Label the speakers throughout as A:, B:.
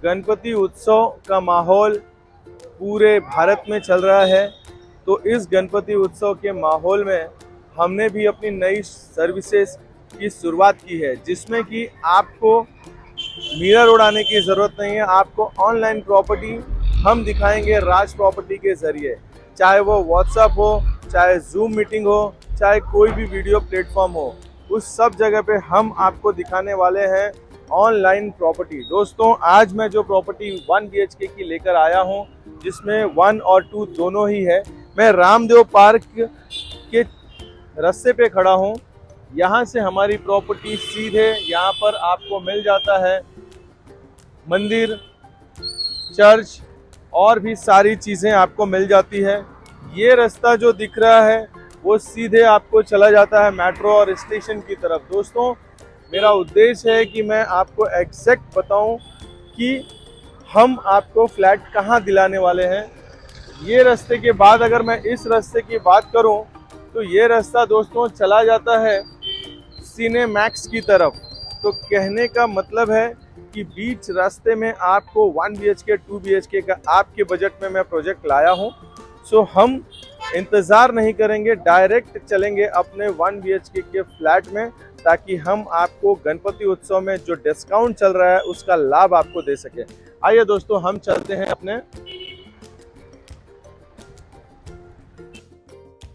A: गणपति उत्सव का माहौल पूरे भारत में चल रहा है। तो इस गणपति उत्सव के माहौल में हमने भी अपनी नई सर्विसेज की शुरुआत की है, जिसमें कि आपको मिरर उड़ाने की ज़रूरत नहीं है। आपको ऑनलाइन प्रॉपर्टी हम दिखाएंगे राज प्रॉपर्टी के ज़रिए, चाहे वो व्हाट्सएप हो, चाहे जूम मीटिंग हो, चाहे कोई भी वीडियो प्लेटफॉर्म हो, उस सब जगह पे हम आपको दिखाने वाले हैं ऑनलाइन प्रॉपर्टी। दोस्तों, आज मैं जो प्रॉपर्टी 1 BHK की लेकर आया हूं, जिसमें 1 और 2 दोनों ही है। मैं रामदेव पार्क के रास्ते पे खड़ा हूं। यहाँ से हमारी प्रॉपर्टी सीधे यहाँ पर आपको मिल जाता है मंदिर, चर्च और भी सारी चीज़ें आपको मिल जाती है। ये रास्ता जो दिख रहा है वो सीधे आपको चला जाता है मेट्रो और स्टेशन की तरफ। दोस्तों, मेरा उद्देश्य है कि मैं आपको एग्जैक्ट बताऊं कि हम आपको फ्लैट कहां दिलाने वाले हैं। ये रास्ते के बाद अगर मैं इस रास्ते की बात करूं तो ये रास्ता दोस्तों चला जाता है सिनेमैक्स की तरफ। तो कहने का मतलब है कि बीच रास्ते में आपको 1 BHK 2 BHK का आपके बजट में मैं प्रोजेक्ट लाया हूं। सो हम इंतज़ार नहीं करेंगे, डायरेक्ट चलेंगे अपने 1 BHK के फ्लैट में, ताकि हम आपको गणपति उत्सव में जो डिस्काउंट चल रहा है उसका लाभ आपको दे सके। आइए दोस्तों, हम चलते हैं अपने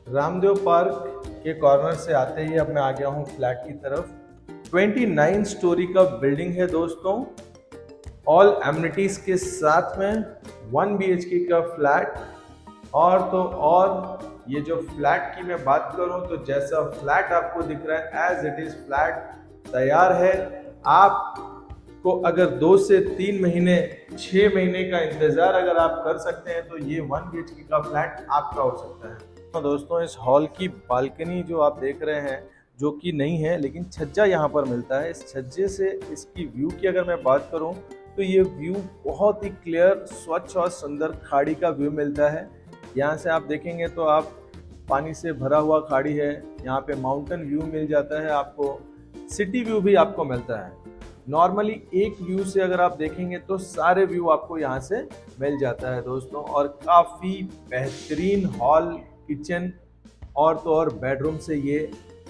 A: रामदेव पार्क के कॉर्नर से। आते ही अब मैं आ गया हूँ फ्लैट की तरफ। 29 स्टोरी का बिल्डिंग है दोस्तों, ऑल एमिनिटीज के साथ में 1 BHK का फ्लैट। और तो और ये जो फ्लैट की मैं बात करूं तो जैसा फ्लैट आपको दिख रहा है एज इट इज फ्लैट तैयार है। आपको अगर 2 से 3 महीने 6 महीने का इंतजार अगर आप कर सकते हैं तो ये 1 BHK का फ्लैट आपका हो सकता है। तो दोस्तों, इस हॉल की बालकनी जो आप देख रहे हैं, जो कि नहीं है लेकिन छज्जा यहाँ पर मिलता है, इस छज्जे से इसकी व्यू की अगर मैं बात करूँ तो ये व्यू बहुत ही क्लियर, स्वच्छ और सुंदर खाड़ी का व्यू मिलता है। यहाँ से आप देखेंगे तो आप पानी से भरा हुआ खाड़ी है, यहाँ पे माउंटेन व्यू मिल जाता है, आपको सिटी व्यू भी आपको मिलता है। नॉर्मली एक व्यू से अगर आप देखेंगे तो सारे व्यू आपको यहाँ से मिल जाता है दोस्तों। और काफ़ी बेहतरीन हॉल, किचन और तो और बेडरूम से ये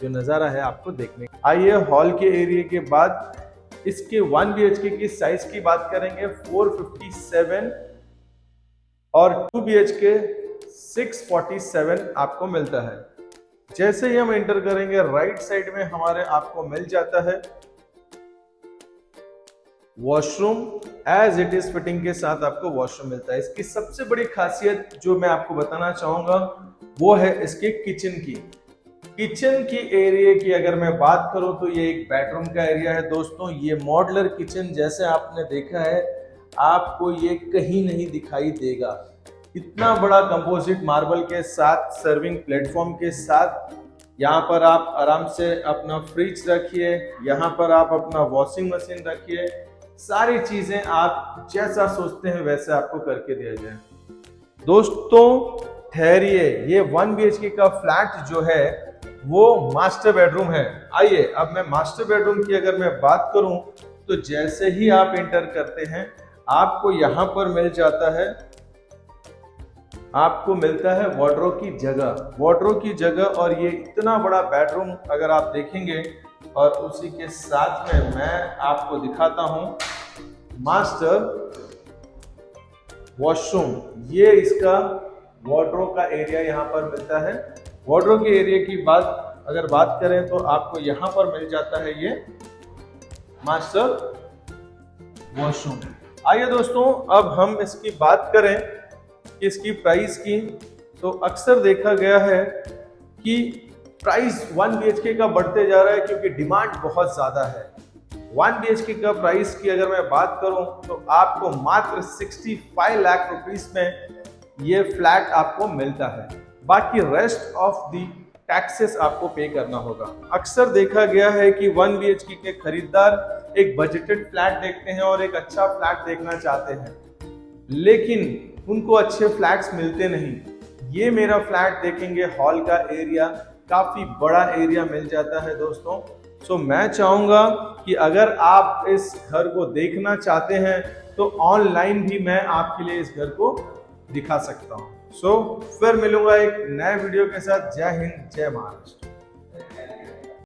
A: जो नज़ारा है आपको देखने। आइए हॉल के एरिया के बाद इसके 1 BHK की साइज की बात करेंगे। 457 और 2 BHK 647 आपको मिलता है। जैसे ही हम एंटर करेंगे राइट साइड में हमारे आपको मिल जाता है washroom, as it is fitting के साथ आपको वॉशरूम मिलता है। इसकी सबसे बड़ी खासियत जो मैं आपको बताना चाहूंगा वो है इसके किचन की। किचन की एरिया की अगर मैं बात करूं तो ये एक बेडरूम का एरिया है दोस्तों। ये मॉड्यूलर किचन जैसे आपने देखा है आपको ये कहीं नहीं दिखाई देगा। इतना बड़ा कंपोजिट मार्बल के साथ, सर्विंग प्लेटफॉर्म के साथ, यहाँ पर आप आराम से अपना फ्रिज रखिए, यहाँ पर आप अपना वॉशिंग मशीन रखिए। सारी चीजें आप जैसा सोचते हैं वैसे आपको करके दिया जाए। दोस्तों ठहरिए, ये 1 BHK का फ्लैट जो है वो मास्टर बेडरूम है। आइए अब मैं मास्टर बेडरूम की अगर मैं बात करूं तो जैसे ही आप एंटर करते हैं आपको यहां पर मिल जाता है, आपको मिलता है वार्डरोब की जगह। वार्डरोब की जगह और ये इतना बड़ा बेडरूम अगर आप देखेंगे, और उसी के साथ में मैं आपको दिखाता हूं मास्टर वॉशरूम। ये इसका वार्डरोब का एरिया यहाँ पर मिलता है। वार्डरोब के एरिया की बात अगर बात करें तो आपको यहाँ पर मिल जाता है ये मास्टर वॉशरूम। आइए दोस्तों, अब हम इसकी बात करें इसकी प्राइस की। तो अक्सर देखा गया है कि प्राइस 1 BHK का बढ़ते जा रहा है क्योंकि डिमांड बहुत ज़्यादा है। 1 BHK का प्राइस की अगर मैं बात करूं तो आपको मात्र 65 लाख रुपीस में ये फ्लैट आपको मिलता है। बाकी रेस्ट ऑफ दी टैक्सेस आपको पे करना होगा। अक्सर देखा गया है कि 1 BHK के खरीदार एक बजटेड फ्लैट देखते हैं और एक अच्छा फ्लैट देखना चाहते हैं, लेकिन उनको अच्छे फ्लैट्स मिलते नहीं। ये मेरा फ्लैट देखेंगे, हॉल का एरिया काफी बड़ा एरिया मिल जाता है दोस्तों। सो मैं चाहूँगा कि अगर आप इस घर को देखना चाहते हैं तो ऑनलाइन भी मैं आपके लिए इस घर को दिखा सकता हूँ। सो फिर मिलूंगा एक नए वीडियो के साथ। जय हिंद, जय महाराष्ट्र।